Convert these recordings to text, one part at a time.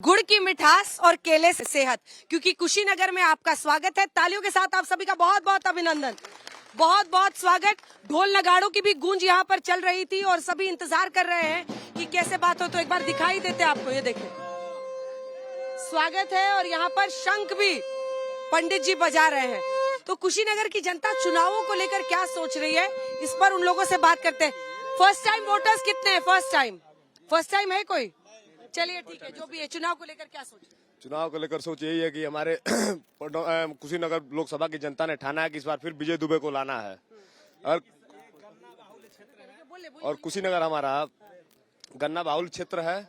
गुड़ की मिठास और केले से सेहत, क्योंकि कुशीनगर में आपका स्वागत है। तालियों के साथ आप सभी का बहुत बहुत अभिनंदन, बहुत बहुत स्वागत। ढोल नगाड़ों की भी गूंज यहाँ पर चल रही थी और सभी इंतजार कर रहे हैं कि कैसे बात हो। तो एक बार दिखाई देते आपको, ये देखें, स्वागत है। और यहाँ पर शंख भी पंडित जी बजा रहे हैं। तो कुशीनगर की जनता चुनावों को लेकर क्या सोच रही है, इस पर उन लोगों से बात करते हैं। फर्स्ट टाइम वोटर्स कितने हैं? फर्स्ट टाइम है कोई? चलिए ठीक है, जो भी है, चुनाव को लेकर क्या सोच? चुनाव को लेकर सोच यही है कि हमारे कुशीनगर लोकसभा की जनता ने ठाना है कि इस बार फिर विजय दुबे को लाना है। और कुशीनगर हमारा गन्ना बाहुल क्षेत्र है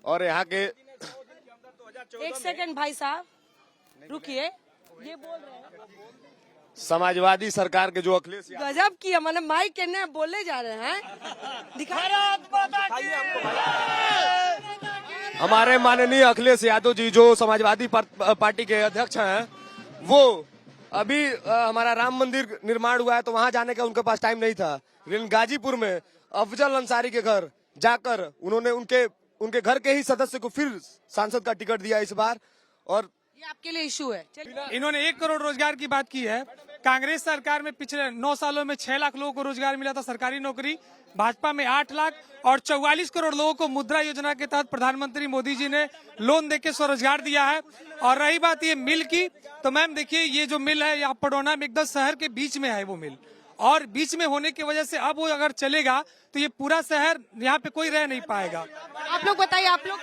और यहाँ के एक सेकंड भाई साहब रुकिए, ये बोल रहे हैं समाजवादी सरकार के जो अखिलेश गजब की, मैंने माइक कहने बोले जा रहे हैं। हमारे माननीय अखिलेश यादव जी जो समाजवादी पार्टी के अध्यक्ष हैं, वो अभी हमारा राम मंदिर निर्माण हुआ है तो वहां जाने का उनके पास टाइम नहीं था, लेकिन गाजीपुर में अफजल अंसारी के घर जाकर उन्होंने उनके घर के ही सदस्य को फिर सांसद का टिकट दिया इस बार। और ये आपके लिए इशू है। इन्होंने 1 करोड़ रोजगार की बात की है। कांग्रेस सरकार में पिछले 9 सालों में 6 लाख लोगों को रोजगार मिला था, सरकारी नौकरी। भाजपा में 8 लाख और 44 करोड़ लोगों को मुद्रा योजना के तहत प्रधानमंत्री मोदी जी ने लोन देके स्वरोजगार दिया है। और रही बात ये मिल की, तो मैम देखिए, ये जो मिल है यहाँ पडौना में एकदम शहर के बीच में है वो मिल, और बीच में होने की वजह से अब वो अगर चलेगा तो ये पूरा शहर, यहाँ पे कोई रह नहीं पाएगा। आप लोग बताइए, आप लोग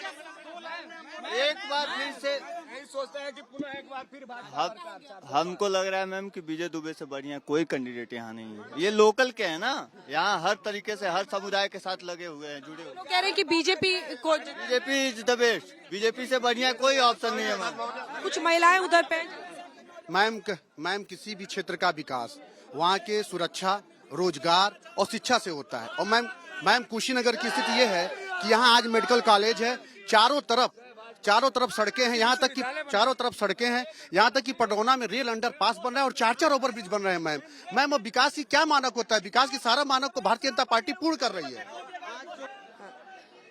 एक बार फिर से यही सोचते हैं कि पुनः एक बार फिर हमको लग रहा है मैम कि विजय दुबे से बढ़िया कोई कैंडिडेट यहाँ नहीं है। ये लोकल के हैं ना, यहाँ हर तरीके से हर समुदाय के साथ लगे हुए हैं, जुड़े हुए। लोग कह रहे हैं कि बीजेपी को, BJP is the best, BJP से बढ़िया कोई ऑप्शन नहीं है मैम। कुछ महिलाएं उधर पे। मैम किसी भी क्षेत्र का विकास वहाँ के सुरक्षा, रोजगार और शिक्षा से होता है। और मैम कुशीनगर की स्थिति ये है कि यहाँ आज मेडिकल कॉलेज है, चारों तरफ सड़कें हैं, यहाँ तक कि चारों तरफ सड़कें हैं, यहाँ तक कि पडौना में रेल अंडर पास बन रहा है और 4 ओवर ब्रिज बन रहे हैं। मैम अब विकास की क्या मानक होता है? विकास की सारा मानक को भारतीय जनता पार्टी पूर्ण कर रही है।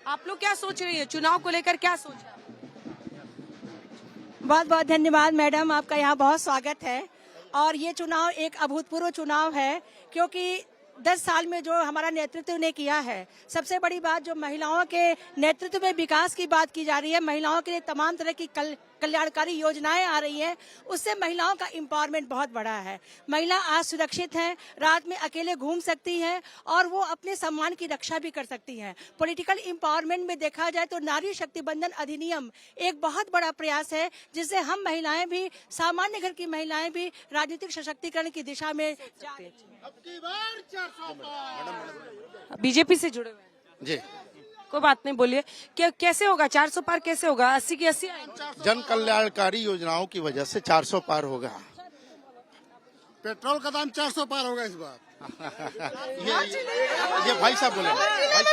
आप लोग क्या सोच रही है, चुनाव को लेकर क्या सोच रहे हैं? बहुत बहुत धन्यवाद मैडम, आपका यहाँ बहुत स्वागत है। और ये चुनाव एक अभूतपूर्व चुनाव है, क्योंकि 10 साल में जो हमारा नेतृत्व ने किया है, सबसे बड़ी बात जो महिलाओं के नेतृत्व में विकास की बात की जा रही है, महिलाओं के लिए तमाम तरह की कल्याणकारी योजनाएं आ रही हैं, उससे महिलाओं का एम्पावरमेंट बहुत बड़ा है। महिला आज सुरक्षित हैं, रात में अकेले घूम सकती हैं और वो अपने सम्मान की रक्षा भी कर सकती हैं। पॉलिटिकल एम्पावरमेंट में देखा जाए तो नारी शक्ति बंधन अधिनियम एक बहुत बड़ा प्रयास है, जिससे हम महिलाएं भी, सामान्य घर की महिलाएं भी राजनीतिक सशक्तिकरण की दिशा में जा रही हैं। बीजेपी से जुड़े हुए हैं जी, कोई बात नहीं, बोलिए कैसे होगा 400 पार? कैसे होगा? 80 की 80 आएंगे। जन कल्याणकारी योजनाओं की वजह से 400 पार होगा। पेट्रोल का दाम 400 पार होगा इस बार। ये भाई साहब बोले।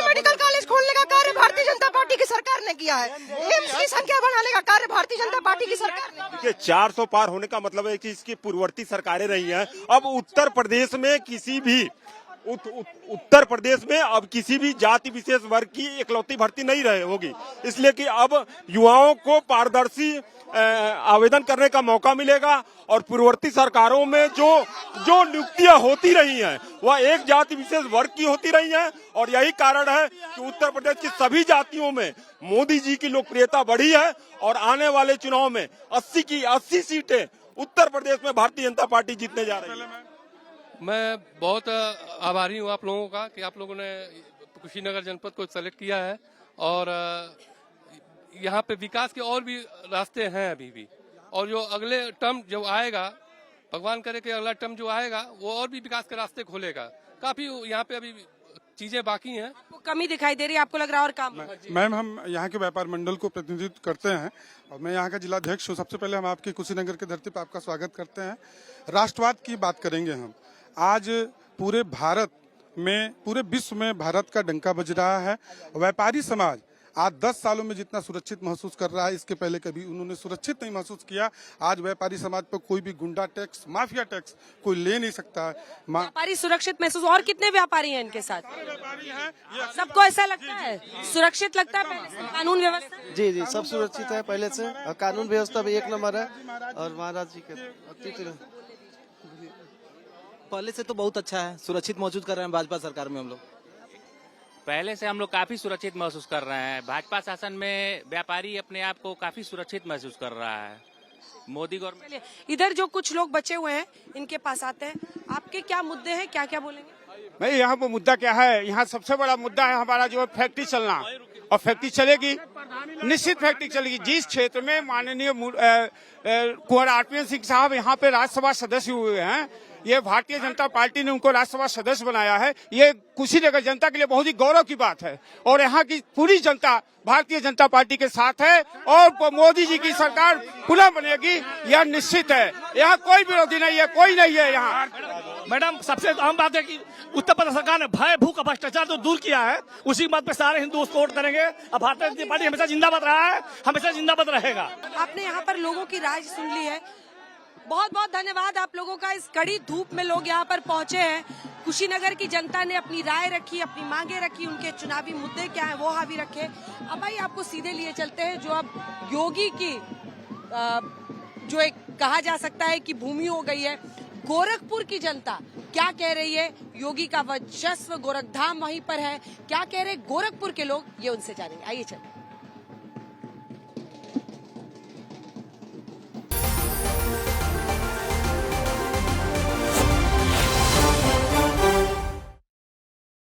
मेडिकल कॉलेज खोलने का कार्य भारतीय जनता पार्टी की सरकार ने किया है। एम्स की संख्या बढ़ाने का कार्य भारतीय जनता पार्टी की सरकार ने किया है। 400 पार होने का मतलब है कि इसकी पूर्ववर्ती सरकारें रही हैं। अब उत्तर प्रदेश में किसी भी उत्तर प्रदेश में अब किसी भी जाति विशेष वर्ग की इकलौती भर्ती नहीं रहे होगी, इसलिए कि अब युवाओं को पारदर्शी आवेदन करने का मौका मिलेगा। और पूर्ववर्ती सरकारों में जो नियुक्तियां होती रही हैं वह एक जाति विशेष वर्ग की होती रही हैं, और यही कारण है कि उत्तर प्रदेश की सभी जातियों में मोदी जी की लोकप्रियता बढ़ी है। और आने वाले चुनाव में 80 की 80 सीटें उत्तर प्रदेश में भारतीय जनता पार्टी जीतने जा रही है। मैं बहुत आभारी हूँ आप लोगों का कि आप लोगों ने कुशीनगर जनपद को सेलेक्ट किया है, और यहाँ पे विकास के और भी रास्ते हैं अभी भी। और जो अगले टर्म जो आएगा, भगवान करे कि अगला टर्म जो आएगा वो और भी विकास के रास्ते खोलेगा। काफी यहाँ पे अभी चीजें बाकी हैं। आपको कमी दिखाई दे रही है, आपको लग रहा है और काम? मैम हम यहाँ के व्यापार मंडल को प्रतिनिधित्व करते हैं और मैं यहाँ का जिलाध्यक्ष हूँ। सबसे पहले हम आपकी कुशीनगर की धरती पर आपका स्वागत करते हैं। राष्ट्रवाद की बात करेंगे हम। आज पूरे भारत में, पूरे विश्व में भारत का डंका बज रहा है। व्यापारी समाज आज 10 सालों में जितना सुरक्षित महसूस कर रहा है, इसके पहले कभी उन्होंने सुरक्षित नहीं महसूस किया। आज व्यापारी समाज पर कोई भी गुंडा टैक्स, माफिया टैक्स कोई ले नहीं सकता है। व्यापारी सुरक्षित महसूस, और कितने व्यापारी हैं इनके साथ? व्यापारी हैं, सबको ऐसा लगता है सुरक्षित लगता है पहले से? कानून व्यवस्था जी जी सब सुरक्षित है पहले से, और कानून व्यवस्था भी 1 नंबर है। और महाराज जी के पहले से तो बहुत अच्छा है, सुरक्षित महसूस कर रहे हैं भाजपा सरकार में हम लोग। पहले से हम लोग काफी सुरक्षित महसूस कर रहे हैं। भाजपा शासन में व्यापारी अपने आप को काफी सुरक्षित महसूस कर रहा है। मोदी गवर्नमेंट। इधर जो कुछ लोग बचे हुए हैं इनके पास आते हैं, आपके क्या मुद्दे हैं, क्या क्या बोलेंगे? भाई यहाँ पर मुद्दा क्या है, यहाँ सबसे बड़ा मुद्दा है हमारा जो फैक्ट्री चलना, और फैक्ट्री चलेगी, निश्चित फैक्ट्री चलेगी। जिस क्षेत्र में माननीय कुंवर आरपीएन सिंह साहब यहाँ पे राज्यसभा सदस्य हुए हैं, ये भारतीय जनता पार्टी ने उनको राज्यसभा सदस्य बनाया है, ये कुशीनगर जनता के लिए बहुत ही गौरव की बात है। और यहाँ की पूरी जनता भारतीय जनता पार्टी के साथ है, और मोदी जी की सरकार पुनः बनेगी, यह निश्चित है। यहाँ कोई विरोधी नहीं है, कोई नहीं है यहाँ। मैडम, सबसे अहम बात है कि उत्तर प्रदेश सरकार ने भय, भूख, भ्रष्टाचार तो दूर किया है, उसी बात पे सारे हिंदू उसको वोट करेंगे। अब भारतीय जनता पार्टी हमेशा जिंदाबाद रहा है, हमेशा जिंदाबाद रहेगा। आपने यहाँ पर लोगों की राय सुन ली है, बहुत बहुत धन्यवाद आप लोगों का। इस कड़ी धूप में लोग यहाँ पर पहुंचे हैं। कुशीनगर की जनता ने अपनी राय रखी, अपनी मांगे रखी, उनके चुनावी मुद्दे क्या हैं वो हावी रखे। अब भाई आपको सीधे लिए चलते हैं जो अब योगी की जो एक कहा जा सकता है कि भूमि हो गई है, गोरखपुर की जनता क्या कह रही है। योगी का वर्चस्व गोरखधाम वहीं पर है, क्या कह रहे गोरखपुर के लोग, ये उनसे जानेंगे। आइए चलिए।